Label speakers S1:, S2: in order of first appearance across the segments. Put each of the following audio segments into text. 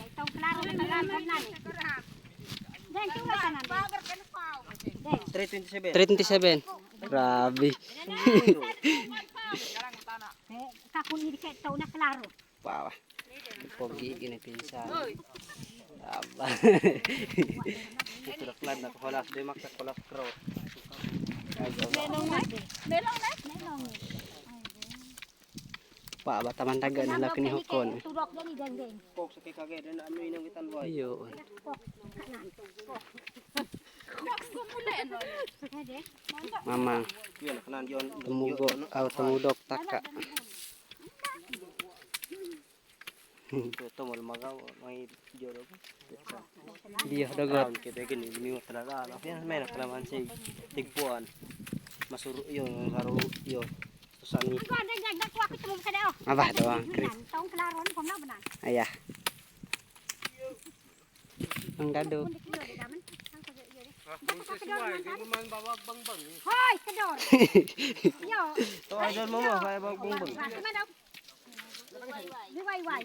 S1: Itong klaro na talaga na. Dahil ito wala na.
S2: 327. Grabe.
S1: Kakun ini kayak ito na klaro.
S2: Wow. Pogi gini pinsan. Aba. Ito na plan na kuhalas di maksa kuhalas crow.
S1: Melong na.
S2: Pa ba taman taga na laki ni hukon.
S1: Turok dan ideng-deng.
S2: Kok sa kagay na ano inang itan boy. Iyo. Mamang. Yan kanan yon tumugo aw tumudok taka. Ito mal magaw may joro ko. Dia dagat kita gini gini talaga. Yan may nakalaman si tigpuan. Masuro yon laro yon. Susani. Abah doang.
S1: Tong klaro ni pom na benan.
S2: Ayah. Ang dado.
S1: Hoy, kedor. Yo.
S2: To ajon mo mo kaya bang bang.
S1: Liway-way.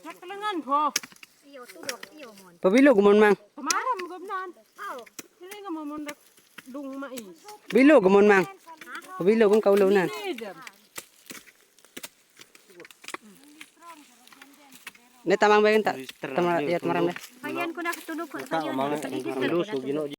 S3: Nakalangan ko.
S1: Iyo, turok, iyo mon.
S2: Pabilog mon mang.
S3: Kamaram gabnan.
S1: Oh,
S3: Dili nga mamundak dung mais.
S2: Bilog mon mang. Pabilog ang kaulaw na.
S3: Leader.
S2: Ne tamang bayan ta. Tamang yat maram na.
S1: ayan ko na tunog ko.
S2: Lusog